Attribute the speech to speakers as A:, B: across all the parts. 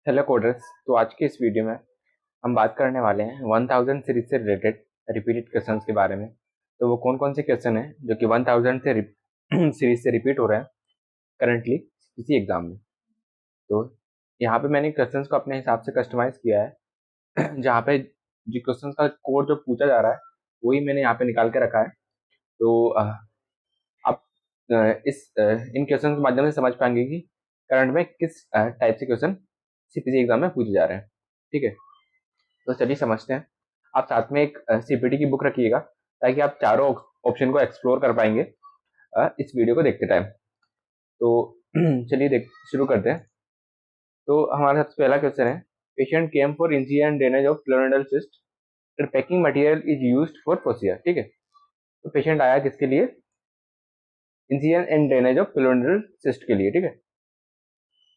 A: Hello coders. तो आज के इस वीडियो में हम बात करने वाले हैं 1000 सीरीज से रिलेटेड रिपीटेड क्वेश्चंस के बारे में। तो वो कौन कौन से क्वेश्चन हैं जो कि 1000 से सीरीज से रिपीट हो रहे हैं करंटली किसी एग्जाम में। तो यहाँ पे मैंने क्वेश्चंस को अपने हिसाब से कस्टमाइज किया है जहाँ पे जो क्वेश्चंस का कोड जो पूछा जा रहा है वही मैंने यहाँ पे निकाल के रखा है। तो आप इन क्वेश्चन के माध्यम से समझ पाएंगे कि करंट में किस टाइप से क्वेश्चन सीपीसी एग्जाम में पूछे जा रहे हैं। ठीक है, तो चलिए समझते हैं। आप साथ में एक सीपीटी की बुक रखिएगा ताकि आप चारों ऑप्शन को एक्सप्लोर कर पाएंगे इस वीडियो को देखते टाइम। तो चलिए शुरू करते हैं। तो हमारा सबसे पहला क्वेश्चन है, patient came for incision and drainage of pilonidal cyst, packing material is used for procedure. ठीक है, तो पेशेंट आया किसके लिए? Incision and drainage of pilonidal cyst के लिए। ठीक है,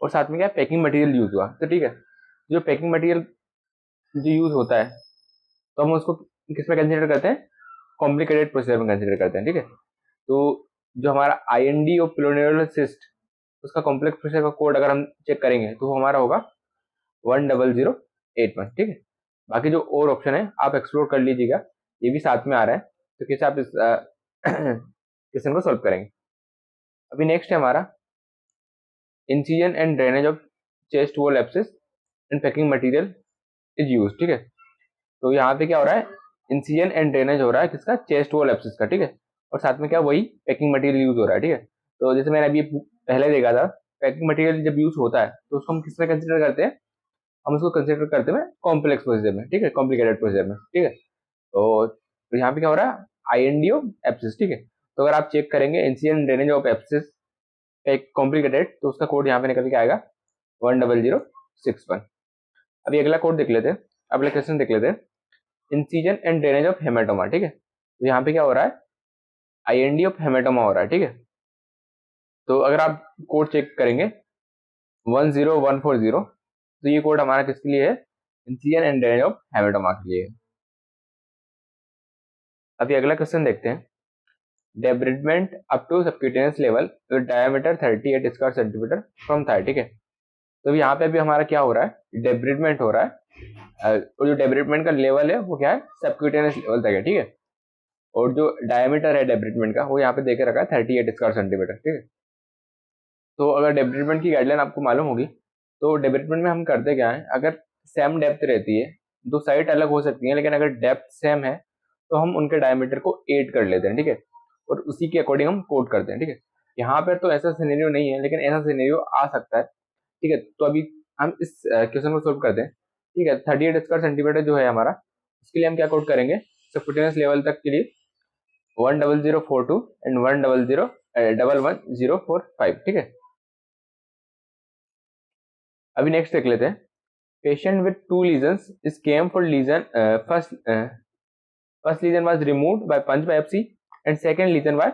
A: और साथ में क्या पैकिंग मटेरियल यूज हुआ। तो ठीक है, जो पैकिंग मटेरियल जो यूज होता है तो हम उसको किस में कंसिडर करते हैं? कॉम्प्लिकेटेड प्रोसीजर में कंसिडर करते हैं। ठीक है, तो जो हमारा आईएनडी ऑफ फ्लोरोइडल सिस्ट उसका कॉम्प्लेक्स प्रोसीजर का कोड अगर हम चेक करेंगे तो वो हमारा होगा 10081। ठीक है, बाकी जो और ऑप्शन है आप एक्सप्लोर कर लीजिएगा, ये भी साथ में आ रहा है। तो कैसे आप इस क्वेश्चन को सॉल्व करेंगे। अभी नेक्स्ट है हमारा incision and drainage of chest wall abscess and packing material is use. ठीक है, तो यहाँ पे क्या हो रहा है? इंसिजन एंड ड्रेनेज हो रहा है किसका? चेस्ट वॉल एब्सेस का। ठीक है, और साथ में क्या वही पैकिंग मटेरियल यूज हो रहा है। ठीक है, तो जैसे मैंने अभी पहले देखा था, पैकिंग मटेरियल जब यूज होता है तो उसको हम किस में कंसिडर करते हैं? हम उसको कंसिडर करते हैं कॉम्प्लेक्स प्रोसीजर में। ठीक है, कॉम्प्लिकेटेड प्रोसीजर में। ठीक है, तो यहाँ पे क्या हो रहा है? आईएनडीओ एब्सेस। ठीक है, तो अगर आप चेक करेंगे इंसिजन ड्रेनेज ऑफ एब्सेस एक कॉम्प्लिकेटेड, तो उसका कोड यहाँ पे निकल के आएगा 10061। अभी अगला कोड देख लेते हैं, अगला क्वेश्चन देख लेते हैं, incision and drainage of haematoma. ठीक है, तो यहाँ पे क्या हो रहा है? आईएनडी ऑफ हेमाटोमा हो रहा है। ठीक है, तो अगर आप कोड चेक करेंगे 10140, तो ये कोड हमारा किसके लिए है? Incision and drainage of haematoma के लिए है। अभी अगला क्वेश्चन देखते हैं, debridement up to subcutaneous level with diameter 38 square centimetre from thigh. ठीक है, तो यहाँ पे भी हमारा क्या हो रहा है? डेब्रिडमेंट हो रहा है, और जो डेब्रिडमेंट का लेवल है वो क्या है? सबक्यूटेनियस लेवल तक है। ठीक है, और जो डायमीटर है डेब्रिडमेंट का वो यहाँ पे देके रखा है 38 स्क्वायर सेंटीमीटर। ठीक है, तो अगर डेब्रिडमेंट की गाइडलाइन आपको मालूम होगी तो डेब्रिडमेंट में हम करते क्या है, अगर सेम डेप्थ रहती है, दो साइड अलग हो सकती है लेकिन अगर डेप्थ सेम है तो हम उनके डायमीटर को 8 कर लेते हैं। ठीक है, और उसी के अकॉर्डिंग हम कोड करते हैं। ठीक है, यहाँ पर तो ऐसा सिनेरियो नहीं है लेकिन ऐसा सिनेरियो आ सकता है। ठीक है, तो अभी हम इस क्वेश्चन को सोल्व करते हैं। ठीक है, 38 स्क्वायर सेंटीमीटर जो है हमारा, उसके लिए हम क्या कोड करेंगे? सबक्यूटेनियस लेवल तक के लिए 10042 एंड 1111045। ठीक है, अभी नेक्स्ट देख लेते हैं, patient with 2 lesions is came for lesion first lesion was removed by punch biopsy and second lesion by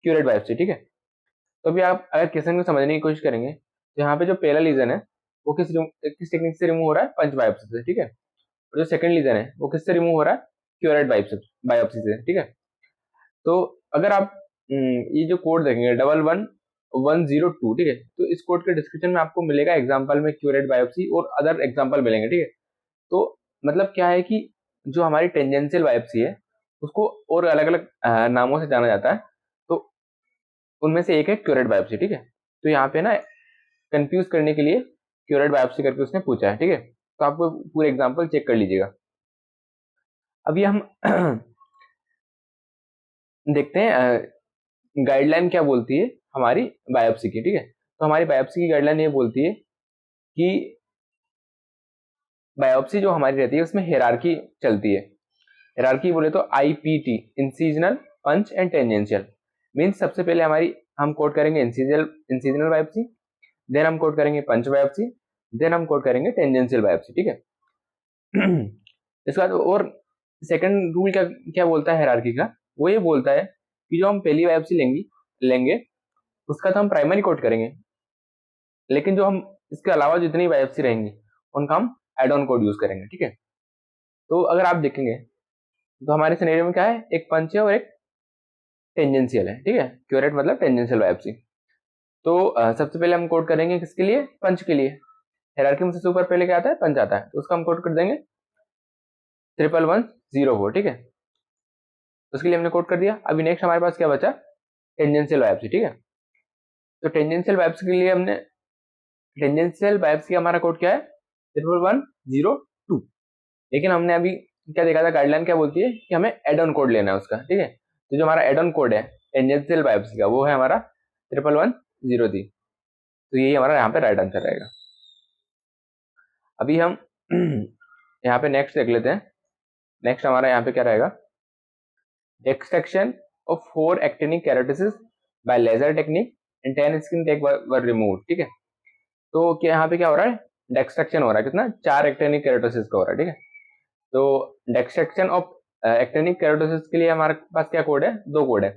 A: curette biopsy. ठीक है, तो अभी आप अगर क्वेश्चन को समझने की कोशिश करेंगे तो यहाँ पे जो पहला लीजन है वो किस टेक्निक से रिमूव हो रहा है? पंच बायोप्सी से। ठीक है, और जो सेकंड लीजन है वो किससे रिमूव हो रहा है? क्यूरेट बायोप्सी से। ठीक है, तो अगर आप ये जो कोड देखेंगे 11102, ठीक है, तो इस कोड के डिस्क्रिप्शन में आपको मिलेगा एग्जांपल में क्यूरेट बायोप्सी और अदर एग्जांपल मिलेंगे। ठीक है, तो मतलब क्या है कि जो हमारी टेंजेंशियल बायोप्सी है उसको और अलग अलग नामों से जाना जाता है, तो उनमें से एक है क्यूरेट बायोप्सी। ठीक है, तो यहाँ पे ना कंफ्यूज करने के लिए क्यूरेट बायोप्सी करके उसने पूछा है। ठीक है, तो आपको पूरे एग्जाम्पल चेक कर लीजिएगा। अभी हम देखते हैं गाइडलाइन क्या बोलती है हमारी बायोप्सी की। ठीक है, तो हमारी बायोप्सी की गाइडलाइन ये बोलती है कि बायोप्सी जो हमारी रहती है उसमें हेरारकी चलती है। हेरारकी बोले तो IPT, incisional, punch and tangential. Means सबसे पहले हमारी हम कोड करेंगे इंसिजनल बायोप्सी, देन हम कोड करेंगे पंच बायोप्सी, देन हम कोड करेंगे टेंजेंशियल बायोप्सी। ठीक है, इसके बाद और सेकंड रूल क्या क्या बोलता है हेरारकी का? वो ये बोलता है कि जो हम पहली बायोप्सी लेंगे उसका तो हम प्राइमरी कोड करेंगे, लेकिन जो हम इसके अलावा जितनी बायोप्सी रहेंगी उनका हम एड ऑन कोड यूज करेंगे। ठीक है, तो अगर आप देखेंगे तो हमारे सिनेरियो में क्या है? एक पंच है और एक टेंजेंशियल है। ठीक है, क्यूरेट मतलब टेंजेंशियल बायोप्सी। तो सबसे पहले हम कोड करेंगे किसके लिए? पंच के लिए। हायरार्की में सबसे ऊपर पहले क्या आता है, पंच आता है, तो उसका हम कोड कर देंगे 11104, ठीक है। उसके लिए हमने कोड कर दिया। अभी नेक्स्ट हमारे पास क्या बचा, टेंजेंशियल बायोप्सी, ठीक है। तो टेंजेंशियल बायोप्सी के लिए हमने, टेंजेंशियल बायोप्सी का हमारा कोड क्या है 11102, लेकिन हमने अभी क्या देखा था, गाइडलाइन क्या बोलती है कि हमें एड ऑन कोड लेना है उसका, ठीक है। तो जो हमारा एड ऑन कोड है टेंजेंशियल बायोप्सी का, वो है हमारा 11103। तो यही हमारा यहाँ पे राइट आंसर रहेगा। अभी हम यहाँ पे नेक्स्ट देख लेते हैं। नेक्स्ट हमारा यहाँ पे क्या रहेगा, extraction of 4 actinic keratoses by laser technique and 10 skin tag were remove, ठीक है। तो क्या यहाँ पे क्या हो रहा है, डेक्सट्रैक्शन हो रहा है, कितना, 4 एक्टिनिक केराटिसेस का हो रहा है, ठीक है। तो डेक्सट्रैक्शन ऑफ एक्टिनिक केराटिसेस के लिए हमारे पास क्या कोड है, 2 कोड है,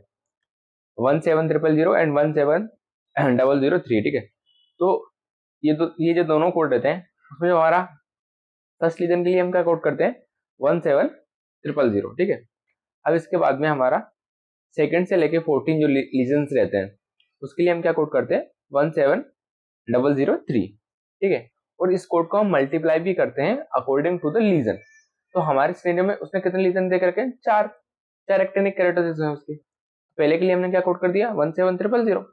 A: 17000 एंड 17003, ठीक है। तो ये जो दोनों कोड रहते हैं, उसमें जो हमारा फर्स्ट लीजन के लिए हम क्या कोड करते हैं 17000, ठीक है। अब इसके बाद में हमारा सेकंड से लेके 14 जो लीजन्स रहते हैं, उसके लिए हम क्या कोड करते हैं 17003, ठीक है। और इस कोड को हम मल्टीप्लाई भी करते हैं अकॉर्डिंग टू द लीजन। तो हमारे सिनेरियो में उसने कितने लीजन दे करके, 4 एक्टिनिक कैरेक्टर्स हैं उसकी। पहले के लिए हमने क्या कोड कर दिया 17000,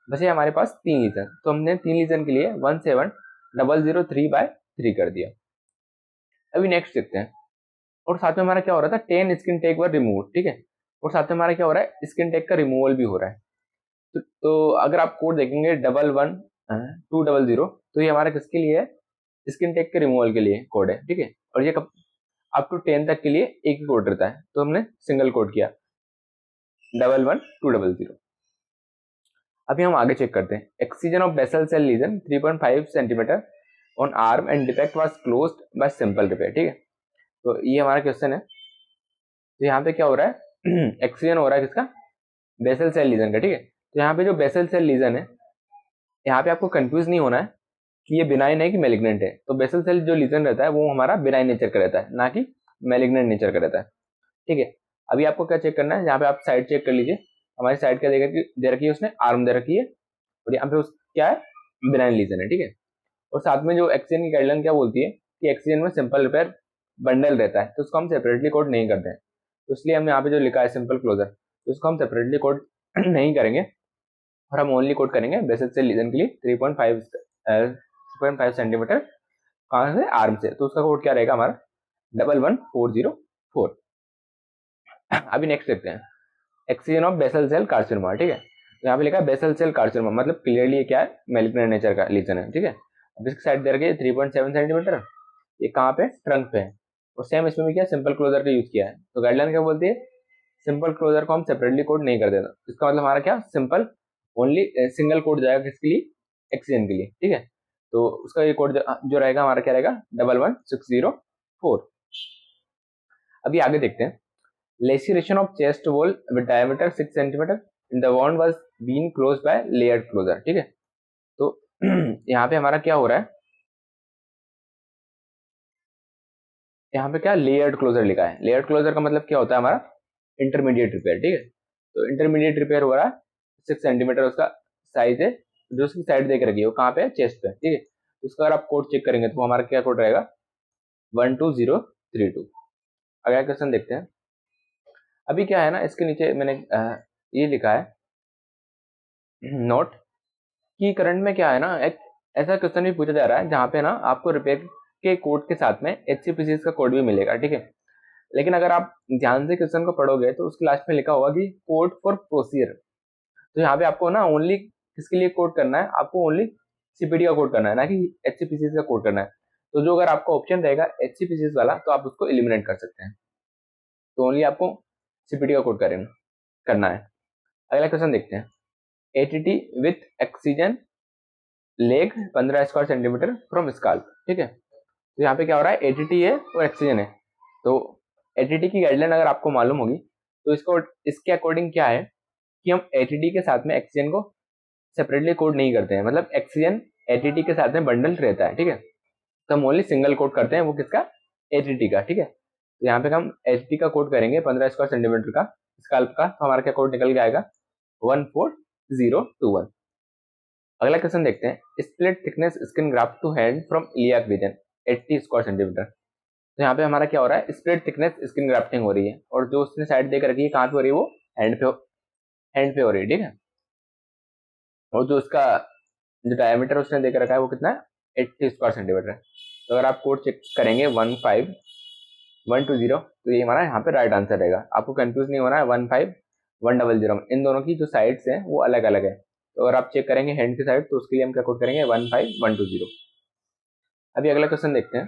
A: बचे हमारे पास 3 लीजन, तो हमने 3 लीजन के लिए 17003/3 कर दिया। अभी नेक्स्ट देखते हैं। और साथ में हमारा क्या हो रहा था, 10 स्किन टेक वर रिमूव, ठीक है। और साथ में हमारा क्या हो रहा है, स्किन टेक का रिमूवल भी हो रहा है। तो अगर आप कोड देखेंगे 11200, तो ये हमारा किसके लिए है, स्किन टेक के रिमूवल के लिए कोड है, ठीक है। और ये अप टू 10 तक के लिए एक ही कोड रहता है, तो हमने सिंगल कोड किया 11200। अभी हम आगे चेक करते हैं। Excision of basal cell lesion 3.5 centimetre on arm and defect was closed by simple repair, ठीक है। तो ये हमारा क्वेश्चन है। तो यहाँ पे क्या हो रहा है एक्सीजन हो रहा है किसका, बेसल सेल लीजन का, ठीक है। तो यहाँ पे जो बेसल सेल लीजन है, यहाँ पे आपको कंफ्यूज नहीं होना है कि ये बिनाइन है कि मैलिग्नेंट है। तो बेसल सेल जो लीजन रहता है वो हमारा बिनाइन नेचर का रहता है, ना कि मैलिग्नेंट नेचर का रहता है, ठीक है। अभी आपको क्या चेक करना है, यहाँ पे आप साइड चेक कर लीजिए। हमारी साइड क्या दे रखी है उसने, आर्म दे रखी है, और यहाँ पे क्या है, बिनाइन लीजन है, ठीक है। और साथ में जो एक्सीजन की गाइडलाइन क्या बोलती है कि एक्सीजन में सिंपल रिपेयर बंडल रहता है, तो उसको हम सेपरेटली कोड नहीं करते हैं। तो इसलिए हमने यहाँ पे जो लिखा है सिंपल क्लोजर, तो उसको हम सेपरेटली कोड नहीं करेंगे, और हम ओनली कोड करेंगे बेसल सेल लीजन के लिए 3.5 सेंटीमीटर, कहाँ से, आर्म से। तो उसका कोड क्या रहेगा हमारा 11404। अभी नेक्स्ट देखते हैं, excision of basal cell carcinoma, ठीक है। तो यहाँ पे लिखा है बेसल सेल कार्सिनोमा, मतलब क्लियरली ये क्या है, मैलिग्नेंट नेचर का लीजन है, ठीक है। अब इसकी साइड दे रखी है 3.7 सेंटीमीटर, ये कहाँ पे, ट्रंक पे है। और सेम इसमें भी क्या, सिंपल क्लोजर का यूज किया है। तो गाइडलाइन क्या बोलती है, सिंपल क्लोजर को हम सेपरेटली कोड नहीं कर देना। इसका मतलब हमारा क्या, सिंपल ओनली सिंगल कोड जाएगा किसके लिए, एक्सीजन के लिए, ठीक है। तो उसका ये कोड जो रहेगा हमारा क्या रहेगा 11604। अभी आगे देखते हैं। Laceration of chest wall with diameter 6 centimetre, the wound was been closed by layered closure, ठीक है। तो यहाँ पे हमारा क्या हो रहा है, यहाँ पे क्या लेयर्ड क्लोजर लिखा है। लेयर्ड क्लोजर का मतलब क्या होता है, हमारा इंटरमीडिएट रिपेयर, ठीक है। तो इंटरमीडिएट रिपेयर हो रहा है, 6 सेंटीमीटर उसका साइज है, जो उसकी साइड देख रखी है वो कहाँ पे है, चेस्ट पे, ठीक है। उसका अगर आप कोड चेक करेंगे तो हमारा क्या कोड रहेगा 12032। अगला क्वेश्चन देखते हैं। अभी क्या है ना, इसके नीचे मैंने ये लिखा है नोट कि करंट में क्या है ना, एक ऐसा क्वेश्चन भी पूछा जा रहा है जहाँ पे ना आपको रिपेयर के कोड के साथ में HCPCS का कोड भी मिलेगा, ठीक है। लेकिन अगर आप ध्यान से क्वेश्चन को पढ़ोगे तो उसके लास्ट में लिखा होगा कि कोड फॉर प्रोसीजर। तो यहाँ पे आपको ना ओनली किसके लिए कोड करना है, आपको ओनली CPD का कोड करना है, ना कि HCPCS का कोड करना है। तो जो अगर आपका ऑप्शन रहेगा HCPCS वाला, तो आप उसको एलिमिनेट कर सकते हैं। तो ओनली आपको CPD का कोड करना है। अगला क्वेश्चन देखते हैं। ATT with excision leg 15 square centimetre from scalp, ठीक है। तो यहाँ पे क्या हो रहा है, ATT है और एक्सीजन है। तो ATT की गाइडलाइन अगर आपको मालूम होगी तो इसके अकॉर्डिंग क्या है कि हम ATT के साथ में एक्सीजन को सेपरेटली कोड नहीं करते हैं, मतलब एक्सीजन ATT के साथ में बंडल रहता है, ठीक है। तो हम ओनली सिंगल कोड करते हैं, वो किसका, ATT का, ठीक है। तो यहाँ पे हम ATT का कोड करेंगे 15 स्क्वायर सेंटीमीटर का स्काल्प का, तो हमारा क्या कोड निकल के आएगा 14021। अगला क्वेश्चन देखते हैं, split thickness skin graft to hand from iliac region 80 square centimetre. तो यहाँ पे हमारा क्या हो रहा है, स्प्लिट थिकनेस स्किन ग्राफ्टिंग हो रही है, और जो उसने साइड देकर रखी है कहाँ पे हो रही है, वो हैंड पे हो रही है, ठीक है। और जो उसका जो डायमीटर उसने देकर रखा है वो कितना है, 80 स्क्वायर सेंटीमीटर है। तो अगर आप कोड चेक करेंगे 15120, तो ये हमारा यहाँ पे राइट आंसर रहेगा। आपको कंफ्यूज नहीं होना है 15100, इन दोनों की जो साइड्स हैं वो अलग अलग है। तो अगर आप चेक करेंगे हैंड की साइड, तो उसके लिए हम क्या कोड करेंगे 15120। अभी अगला क्वेश्चन देखते हैं,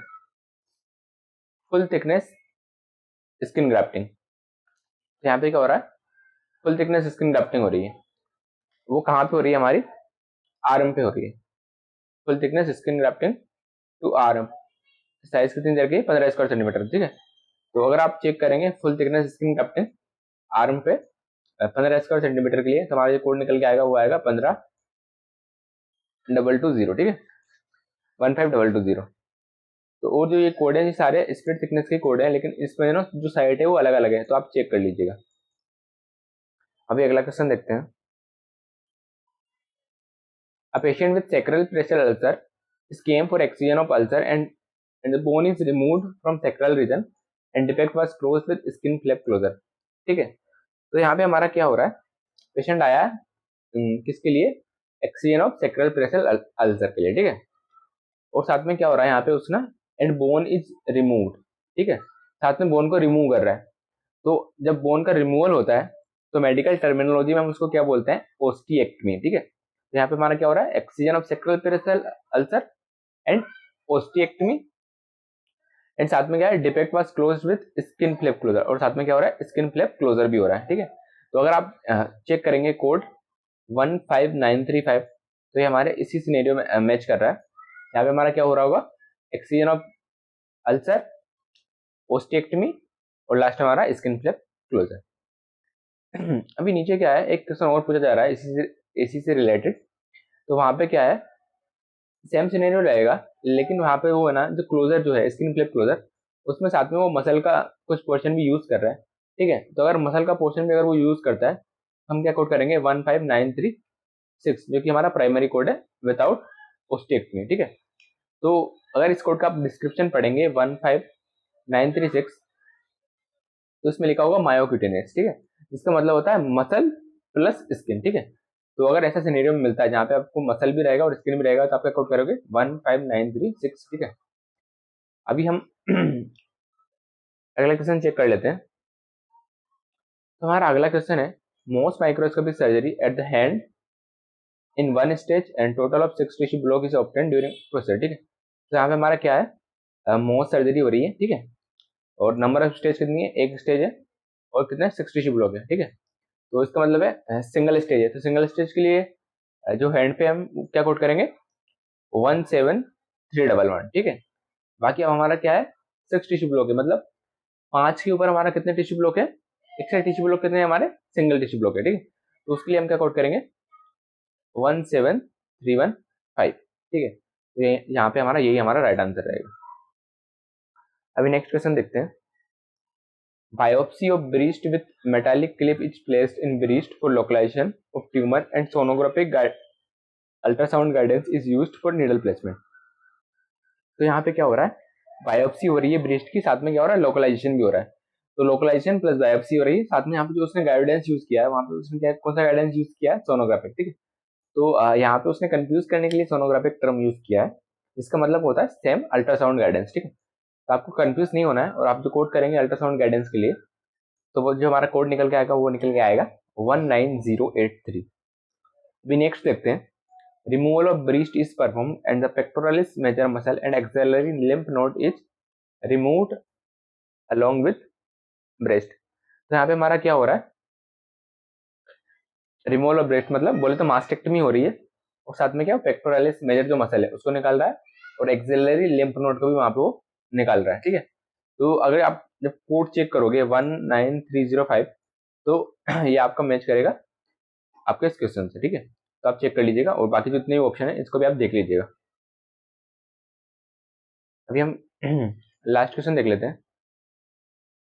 A: फुल थिकनेस स्किन ग्राफ्टिंग। तो यहाँ पे क्या हो रहा है, फुल थिकनेस स्किन ग्राफ्टिंग हो रही है, वो कहाँ पे हो रही है, हमारी आर्म पे हो रही है। Full thickness skin grafting to arm, size कितनी देर की, 15 स्क्वायर सेंटीमीटर, ठीक है। तो अगर आप चेक करेंगे full thickness skin grafting arm पे 15 स्क्वायर सेंटीमीटर के लिए, तो हमारा जो कोड निकल के आएगा वो आएगा 15220, ठीक है, 15220। तो और जो ये कोड है ये सारे स्प्लिट थिकनेस के कोड है, लेकिन इसमें ना जो साइड है वो अलग अलग है, तो आप चेक कर लीजिएगा। अभी अगला क्वेश्चन देखते हैं, A patient with sacral pressure ulcer is came for excision of ulcer and the bone is removed from sacral region and defect was closed with skin flap closure, ठीक है। तो यहाँ पे हमारा क्या हो रहा है, पेशेंट आया किसके लिए, excision of sacral pressure ulcer के लिए, ठीक है। और साथ में क्या हो रहा है यहाँ पे उसने, एंड बोन इज रिमूव्ड, ठीक है, साथ में बोन को रिमूव कर रहा है। तो जब बोन का रिमूवल होता है तो मेडिकल टर्मिनोलॉजी में हम उसको क्या बोलते हैं, ओस्टिएक्टमी, ठीक है। तो यहाँ पे हमारा क्या हो रहा है, excision of sacral pressure ulcer and ostectomy, and साथ में क्या है, defect was closed with skin flap closure, और साथ में क्या हो रहा है, स्किन फ्लैप क्लोजर भी हो रहा है, ठीक है। तो अगर आप चेक करेंगे कोड 15935, तो ये हमारे इसी सिनेरियो में मैच कर रहा है। यहाँ पे हमारा क्या हो रहा होगा, एक्सीजन ऑफ अल्सर, ओस्टिएक्टमी, और लास्ट में हमारा स्किन फ्लैप क्लोजर। अभी नीचे क्या है, एक क्वेश्चन और पूछा जा रहा है इसी से रिलेटेड। तो वहां पे क्या है, सेम सिनेरियो रहेगा, लेकिन वहां पे वो है ना, जो क्लोजर जो है स्किन फ्लिप क्लोजर, उसमें साथ में वो मसल का कुछ पोर्शन भी यूज कर रहा है, ठीक है। तो अगर मसल का पोर्शन भी अगर वो यूज करता है, हम क्या कोड करेंगे 15936, जो कि हमारा प्राइमरी कोड है विदाउट ओस्टिएक्टमी, ठीक है। तो अगर इस कोड का आप डिस्क्रिप्शन पढ़ेंगे 15936, तो इसमें लिखा होगा मायोक्यूटेनियस, ठीक है, जिसका मतलब होता है मसल प्लस स्किन, ठीक है। तो अगर ऐसा सिनेरियो में मिलता है जहाँ पे आपको मसल भी रहेगा और स्किन भी रहेगा, तो आप क्या कोड करोगे 15936, ठीक है। अभी हम अगला क्वेश्चन चेक कर लेते हैं। तो हमारा अगला क्वेश्चन है, most microscopic surgery at the hand in one stage and total of 6 tissue block is obtain during process, ठीक है। तो यहाँ पे हमारा क्या है, मोस्ट सर्जरी हो रही है, ठीक है, और नंबर ऑफ स्टेज कितनी है, एक स्टेज है, और कितने 6 टिश्यू ब्लॉक है, ठीक है। तो इसका मतलब है सिंगल स्टेज है, तो सिंगल स्टेज के लिए जो हैंड पे हम क्या कोड करेंगे 17311, ठीक है। बाकी अब हमारा क्या है, 6 टिश्यू ब्लॉक है, मतलब 5 के ऊपर हमारा कितने टिश्यू ब्लॉक है, एक्स्ट्रा टिश्यू ब्लॉक कितने हमारे, सिंगल टिश्यू ब्लॉक है, ठीक है। तो उसके लिए हम क्या कोड करेंगे 17315, ठीक है। तो यहाँ पे हमारा यही हमारा राइट आंसर रहेगा। अभी नेक्स्ट क्वेश्चन देखते हैं, biopsy of breast with metallic clip is placed in breast for localization of tumor and sonographic ultrasound guidance is used for needle placement। तो यहाँ पे क्या हो रहा है, बायोप्सी हो रही है ब्रेस्ट की, साथ में क्या हो रहा है, लोकलाइजेशन भी हो रहा है। तो लोकलाइजेशन प्लस बायोप्सी हो रही है, साथ में यहाँ पे जो उसने गाइडेंस यूज किया है, वहाँ पे उसने क्या कौन सा गाइडेंस यूज किया है, सोनोग्राफिक, ठीक है। तो यहाँ पे उसने कंफ्यूज करने के लिए सोनोग्राफिक टर्म यूज किया है, इसका मतलब होता है सेम अल्ट्रासाउंड गाइडेंस, ठीक है। तो आपको कंफ्यूज नहीं होना है, और आप जो कोड करेंगे अल्ट्रासाउंड गाइडेंस के लिए, तो वो जो हमारा कोड निकल के आएगा वो निकल के आएगा 19083। अभी नेक्स्ट देखते हैं, removal of breast is perform and the pectoralis major muscle and axillary lymph node is removed along with breast. तो यहाँ पे हमारा क्या हो रहा है, रिमूवल ऑफ ब्रेस्ट मतलब बोले तो मास्टेक्टमी हो रही है, और साथ में क्या पेक्टोरलिस मेजर जो मसल है उसको निकाल रहा है, और एक्सिलरी लिम्फ नोड को भी वहां पे वो निकाल रहा है, ठीक है। तो अगर आप जब कोड चेक करोगे 19305, तो ये आपका मैच करेगा आपके इस क्वेश्चन से, ठीक है। तो आप चेक कर लीजिएगा, और बाकी जितने भी ऑप्शन है इसको भी आप देख लीजिएगा। अभी हम लास्ट क्वेश्चन देख लेते हैं,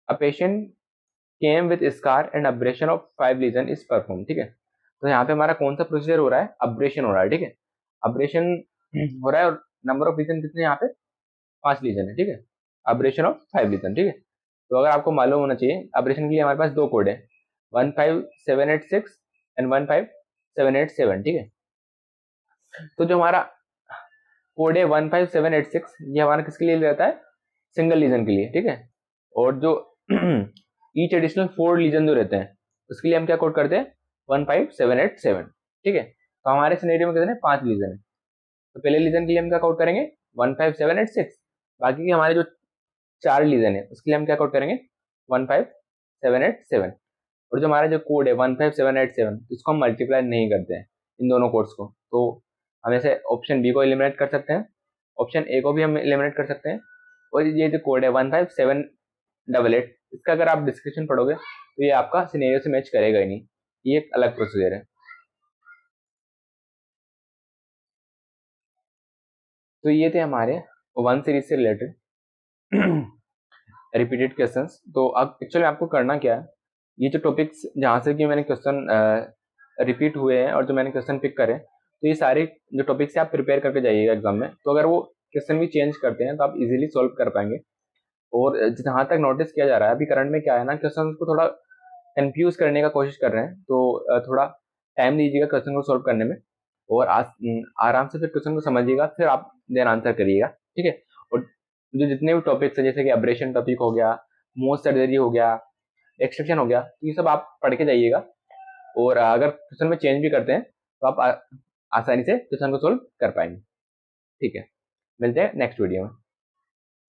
A: a patient came with scar and abrasion of 5 lesion is perform, ठीक है। तो यहाँ पे हमारा कौन सा प्रोसीजर हो रहा है, अब्रेशन हो रहा है, ठीक है। अब्रेशन हो रहा है और नंबर ऑफ लीजन कितने यहाँ पे 5 लीजन है, ठीक है, अब्रेशन ऑफ 5 लीजन, ठीक है। तो अगर आपको मालूम होना चाहिए अब्रेशन के लिए हमारे पास 2 कोड है 15786 एंड 15787, ठीक है। तो जो हमारा कोड है 15786 ये हमारा किसके लिए रहता है, सिंगल लीजन के लिए, ठीक है। और जो ईच एडिशनल 4 लीजन जो रहते हैं उसके लिए हम क्या कोड करते हैं 15787, ठीक है। तो हमारे सिनेरियो में कितने 5 लीजन है, तो पहले लीजन के लिए हम क्या कोड करेंगे 15786, बाकी के हमारे जो 4 लीजन है उसके लिए हम क्या कोड करेंगे 15787। और जो हमारा जो कोड है 15787 इसको हम मल्टीप्लाई नहीं करते हैं इन दोनों कोड्स को, तो हम ऐसे ऑप्शन बी को एलिमिनेट कर सकते हैं, ऑप्शन ए को भी हम एलिमिनेट कर सकते हैं। और ये जो कोड है 15788 इसका अगर आप डिस्क्रिप्शन पढ़ोगे तो ये आपका सिनेरियो से मैच करेगा ही नहीं, ये एक अलग प्रोसीजर है। तो ये थे हमारे 1 सीरीज से रिलेटेड रिपीटेड क्वेश्चंस। तो अब एक्चुअली आपको करना क्या है, ये जो टॉपिक्स जहाँ से कि मैंने क्वेश्चन रिपीट हुए हैं और जो मैंने क्वेश्चन पिक करे, तो ये सारे जो टॉपिक्स है आप प्रिपेयर करके जाइएगा एग्जाम में। तो अगर वो क्वेश्चन भी चेंज करते हैं तो आप इजीली सॉल्व कर पाएंगे। और जहाँ तक नोटिस किया जा रहा है अभी करंट में क्या है ना, क्वेश्चन को थोड़ा कंफ्यूज करने का कोशिश कर रहे हैं, तो थोड़ा टाइम दीजिएगा क्वेश्चन को सॉल्व करने में और आराम से फिर क्वेश्चन को समझिएगा, फिर आप देन आंसर करिएगा, ठीक है। और जो जितने भी टॉपिक्स है जैसे कि अब्रेशन टॉपिक हो गया, मोस्ट सर्जरी हो गया, एक्सट्रैक्शन हो गया, तो ये सब आप पढ़ के जाइएगा। और अगर क्वेश्चन में चेंज भी करते हैं तो आप आसानी से क्वेश्चन को सोल्व कर पाएंगे, ठीक है। मिलते हैं नेक्स्ट वीडियो में।